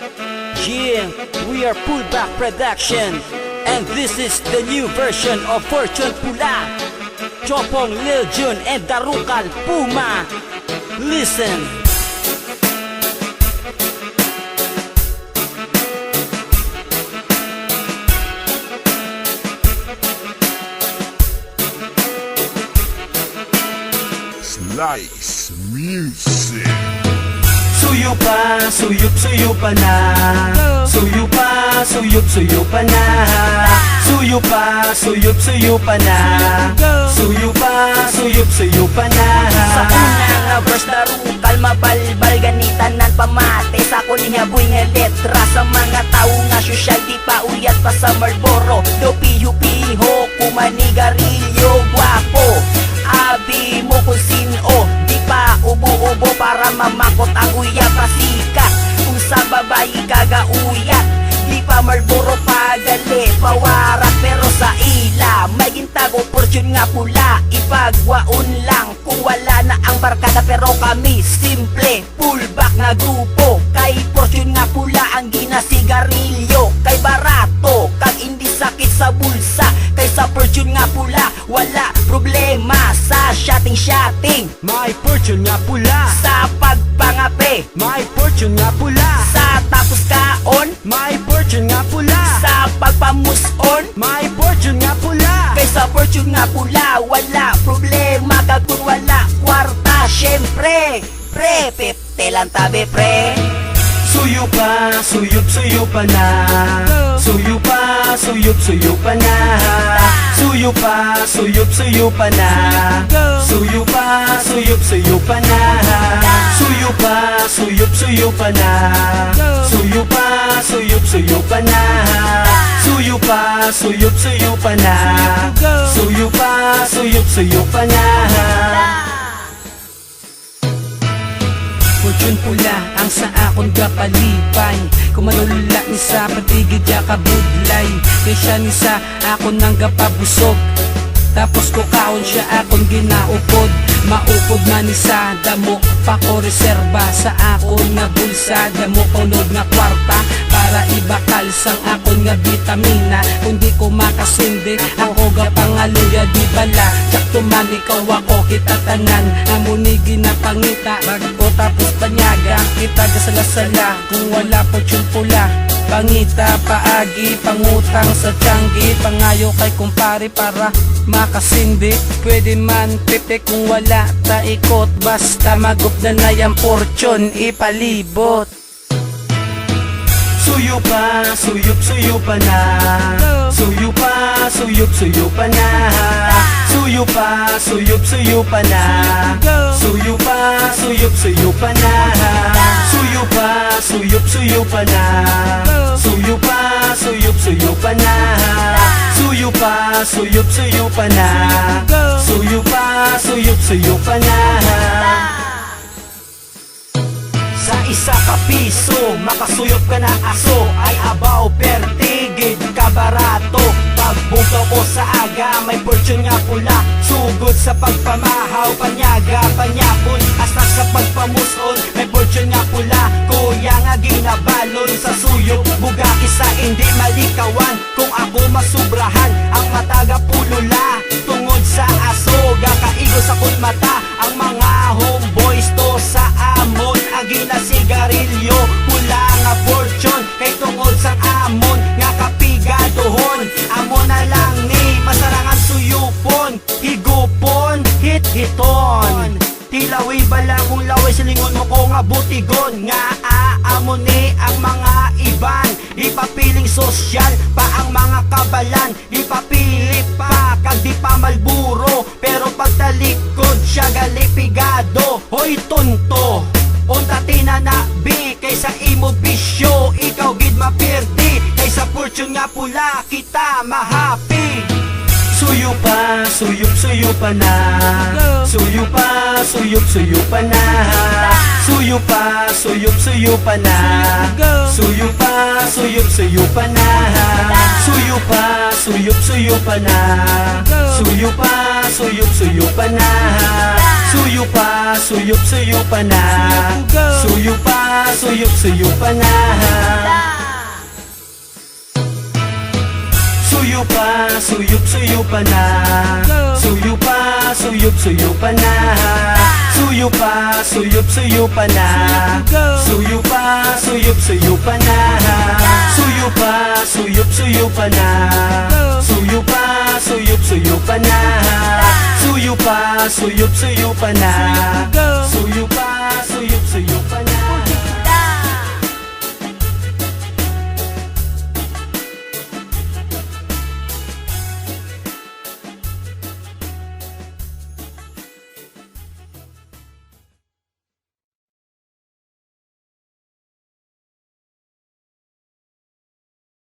Yeah, we are Pullback Production, and this is the new version of Fortune Pula. Chopong, Lil Jun, and Darukal Puma. Listen. Slice Music. Suyo pa, suyup pa na. Suyo pa, suyup pa na. Suyo pa, suyup pa na. Suyo pa, suyup pa na. Sa unang nga verse darukal mabalbal ganitan nan pamate sa ko niya buhay nga letra sa mga tao nga sosyal di pa uyat pa sa Marlboro do piho-piho kumanigarilyo guwapo abi mo kung sino di pa ubo-ubo para mamakot ang uyat pasikat kung sa babae kagauyat di pa Marlboro pagali pawarat pero sa ila may gintago fortune nga pula ipagwaon lang kung wala na ang barkada pero kami simple pullback nga grupo kay fortune nga pula ang ginasigarilyo kay barato kag hindi sakit sa bulsa kay sa fortune nga pula wala problema sa shotting My fortune nga pula. sa pagpangape My fortune nga pula. sa tapos kaon My fortune nga pula. sa pagpamuson My fortune nga pula. kay sa fortune nga pula wala problema kag kung wala kwarta syempre pre pepte lang tabi pre Suyo pa, suyup pa na. Suyo pa, suyup pa na. Suyo pa, suyup pa na. Suyo pa, suyup pa na. Suyo pa, suyup pa na. Suyo pa, suyup pa na. Suyo pa, suyup pa na. Suyo pa, suyup pa na. Fortune pula ang sa akon kapalipay kung manulula ni sa patigid ya kabudlay kay siya ni sa akon nang gapabusog tapos ko kaon siya akon ginaupod maupod man ni sa damo pa ko reserba sa akon nga bulsa damo unod nga kwarta para ibakal sang akon nga vitamina kundi ko makasindi ako ga pangaluya di bala sakto man ikaw ako kita tanan amuni ginapangita bago tapos panyaga kita gasalasala kung wala fortune pula pangita paagi pangutang sa tiyanggi pangayo kay kumpare para makasindi pwede man pipi kung wala taikot basta magup na yung fortune ipalibot Suyo pa, suyup pa na. Suyo pa, suyup pa na. Suyo pa, suyup pa na. Suyo pa, suyup pa na. Suyo pa, suyup pa na. Suyo pa, suyup pa na. Suyo pa, suyup pa na. Suyo pa, suyup pa na. Sa isa ka piso, makasuyop ka na aso ay abaw pertigid kabarato. Pagbukaw ko sa aga, may fortune nga pula. Sugod sa pagpamahaw, panyaga, panyapon. Hasta sa pagpamuson, may fortune nga pula. Kuya nga ginabalon sa suyop, bugaki sa hindi malikawan. Kung ako masubrahan, ang mataga pulula. Tungod sa aso, gakaigo sa mata. Ang mga homeboys to sa amon ang ginasigarilyo pula nga fortune kay tungod sa amon nga kapigadohon amon na lang ni masarangan suyupon higupon hiton tilawi bala kung laway silingon mo ko nga butigon nga aamon ni ang mga iban ipapiling sosyal pa ang mga kabalan ipapili pa kag di pa Marlboro pero pagtalikod siya galipigado hoy tonto unta tinanabi kaysa imo bisyo ikaw gid mapirdi kaysa fortune nga pula kita mahappy Suyo pa, suyup pa na. Suyo pa, suyup suyup na. Suyup pa, suyup suyup na. Suyup pa, suyup suyup na. Suyup pa, suyup suyup na. Suyup pa, suyup suyup na. Suyup pa, suyup suyup na. Suyup pa, suyup suyup na. Suyup pa, suyup suyup na. Suyup pa, suyup suyup na. Suyup pa, suyup suyup na. Suyup pa, suyup suyup na. Suyup pa, suyup suyup na. Suyup pa, suyup suyup na. Suyup pa, suyup suyup na.